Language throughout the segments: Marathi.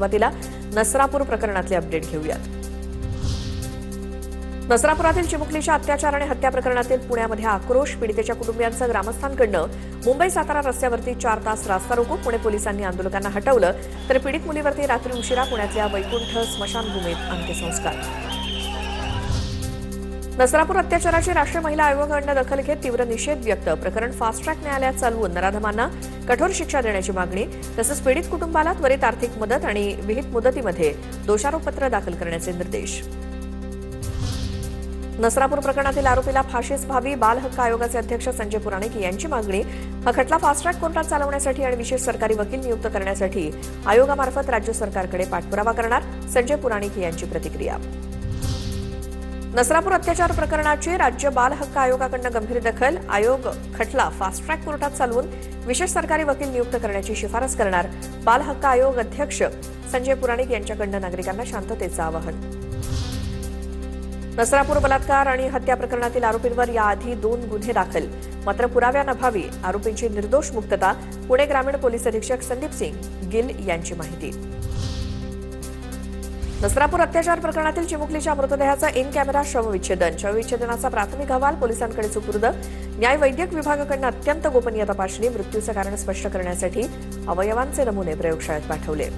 सुरुवातीला नसरापूर प्रकरणातले अपडेट घेऊयात। नसरापुरातील चिमुकलीच्या अत्याचार आणि हत्या प्रकरणातील पुण्यामध्ये आक्रोश। पीडितेच्या कुटुंबियांचा ग्रामस्थांकडून मुंबई-सातारा रस्त्यावरती 4 तास रास्ता रोको। पुणे पोलिसांनी आंदोलकांना हटवलं, तर पीडित मुलीवरती रात्री उशिरा पुण्यातल्या वैकुंठ स्मशानभूमीत अंत्यसंस्कार। नसरापूर अत्याचाराची राष्ट्रीय महिला आयोगाकडून दखल घेत तीव्र निषेध व्यक्त। प्रकरण फास्ट ट्रॅक न्यायालयात चालवून नराधमांना कठोर शिक्षा देण्याची मागणी, तसंच पीडित कुटुंबाला त्वरित आर्थिक मदत आणि विहित मुदतीमध्ये दोषारोपपत्र दाखल करण्याचे निर्देश। नसरापूर प्रकरणातील आरोपीला फाशीस व्हावी, बाल हक्क आयोगाचे अध्यक्ष संजय पुराणिक यांची मागणी। हा खटला फास्ट ट्रॅक कोर्टात चालवण्यासाठी आणि विशेष सरकारी वकील नियुक्त करण्यासाठी आयोगामार्फत राज्य सरकारकडे पाठपुरावा करणार, संजय पुराणिक यांची प्रतिक्रिया। नसरापूर अत्याचार प्रकरणाची राज्य बाल हक्क आयोगाकडून गंभीर दखल। आयोग खटला फास्ट ट्रॅक कोर्टात चालवून विशेष सरकारी वकील नियुक्त करण्याची शिफारस करणार। बाल हक्क आयोग अध्यक्ष संजय पुराणिक यांच्याकडून नागरिकांना शांततेचं आवाहन। नसरापूर बलात्कार आणि हत्या प्रकरणातील आरोपींवर याआधी 2 गुन्हे दाखल, मात्र पुराव्याअभावी आरोपींची निर्दोष मुक्तता। पुणे ग्रामीण पोलीस अधीक्षक संदीप सिंग गिल यांची माहिती। नसरापूर अत्याचार प्रकरणातील चिमुकलीच्या मृतदेहाचा इन कॅमेरा शवविच्छेदन। शवविच्छेदनाचा प्राथमिक अहवाल पोलिसांकडे सुपूर्द। न्याय वैद्यक विभागाकडून अत्यंत गोपनीय तपासणी। मृत्यूचं कारण स्पष्ट करण्यासाठी अवयवांचे नमुने प्रयोगशाळेत पाठवले।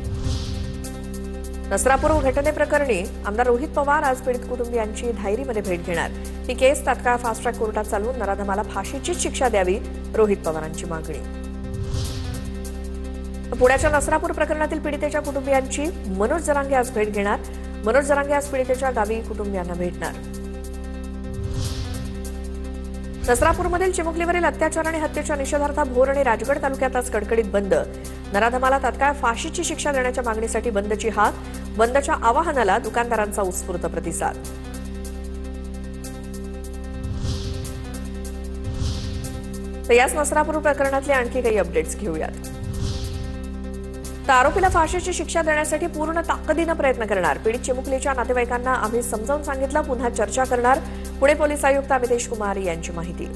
नसरापूर घटनेप्रकरणी आमदार रोहित पवार आज पीडित कुटुंबियांची धायरीमध्ये भेट घेणार। ही केस तात्काळ फास्ट ट्रॅक कोर्टात चालवून नराधमाला फाशीचीच शिक्षा द्यावी, रोहित पवारांची मागणी। पुण्याच्या नसरापूर प्रकरणातील पीडितेच्या कुटुंबियांची मनोज जरांगे आज भेट घेणार। मनोज जरांगे आज पीडितेच्या गावी कुटुंबियांना भेटणार। नसरापूरमधील चिमुकलीवरील अत्याचार आणि हत्येच्या निषेधार्थ भोर आणि राजगड तालुक्यात आज कडकडीत बंद। नराधमाला तात्काळ फाशीची शिक्षा देण्याच्या मागणीसाठी बंदची हाक। बंदच्या आवाहनाला दुकानदारांचा उत्स्फूर्त प्रतिसाद। तर याच नसरापूर प्रकरणातले आणखी काही अपडेट्स घेऊयात। तर आरोपीला फाशीची शिक्षा देण्यासाठी पूर्ण ताकदीनं प्रयत्न करणार। पीडित चिमुकलीच्या नातेवाईकांना आम्ही समजावून सांगितलं, पुन्हा चर्चा करणार, पुणे पोलीस आयुक्त अमितेश कुमार यांची माहिती।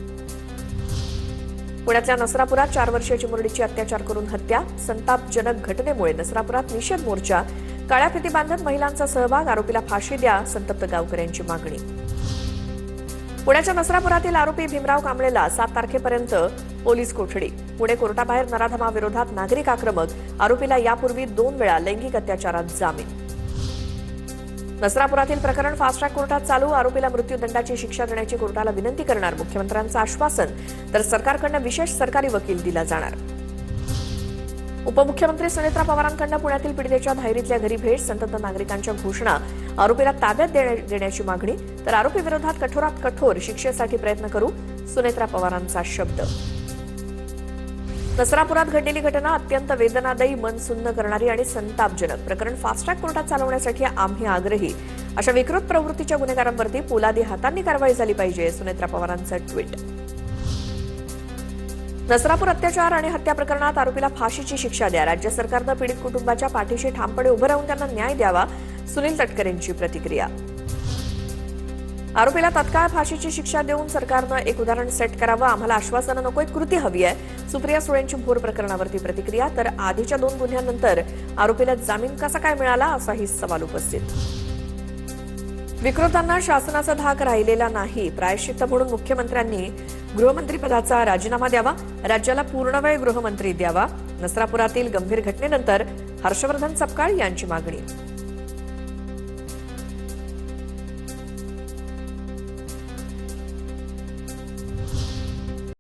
पुण्यातल्या नसरापुरात 4 वर्षीय चिमुरडीची अत्याचार करून हत्या। संतापजनक घटनेमुळे नसरापुरात निषेध मोर्चा। काळ्या फिती बांधत महिलांचा सहभाग। आरोपीला फाशी द्या, संतप्त गावकऱ्यांची मागणी। पुण्याच्या नसरापुरातील आरोपी भीमराव कांबळेला 7 तारखेपर्यंत पोलीस कोठडी। पुणे कोर्टाबाहेर नराधमाविरोधात नागरिक आक्रमक। आरोपीला यापूर्वी 2 वेळा लैंगिक अत्याचारात जामीन। नसरापुरातील प्रकरण फास्ट ट्रॅक कोर्टात चालू। आरोपीला मृत्यूदंडाची शिक्षा देण्याची कोर्टाला विनंती करणार, मुख्यमंत्र्यांचं आश्वासन। तर सरकारकडून विशेष सरकारी वकील दिला जाणार। उपमुख्यमंत्री सुनेत्रा पवारांकडून पुण्यातील पीडितेच्या धायरीतल्या घरी भेट। संतप्त नागरिकांच्या घोषणा। आरोपीला ताब्यात देण्याची मागणी, तर आरोपी विरोधात कठोरात कठोर शिक्षेसाठी प्रयत्न करू, सुनेत्रा पवारांचा शब्द। नसरापुरात घडलेली घटना अत्यंत वेदनादायी, मन सुन्न करणारी आणि संतापजनक। प्रकरण फास्ट ट्रॅक कोर्टात चालवण्यासाठी आम्ही आग्रही। अशा विकृत प्रवृत्तीच्या गुन्हेगारांवरती पोलादी हातांनी कारवाई झाली पाहिजे, सुनेत्रा पवारांचं ट्विट। नसरापूर अत्याचार आणि हत्या प्रकरणात आरोपीला फाशीची शिक्षा द्या। राज्य सरकारनं पीडित कुटुंबाच्या पाठीशी ठामपणे उभं राहून त्यांना न्याय द्यावा, सुनील तटकरेंची प्रतिक्रिया। आरोपीला तत्काळ फाशीची शिक्षा देऊन सरकारनं एक उदाहरण सेट करावं। आम्हाला आश्वासनं नकोय, कृती हवी आहे, सुप्रिया सुळेंची भोर प्रकरणावरती प्रतिक्रिया। तर आधीच्या 2 गुन्ह्यांनंतर आरोपीला जामीन कसा काय मिळाला, असाही सवाल उपस्थित। विकृतांना शासनाचा धाक राहिलेला नाही। प्रायश्चित्त म्हणून मुख्यमंत्र्यांनी गृहमंत्रीपदाचा राजीनामा द्यावा, राज्याला पूर्णवेळ गृहमंत्री द्यावा। नसरापुरातील गंभीर घटनेनंतर हर्षवर्धन सपकाळ यांची मागणी।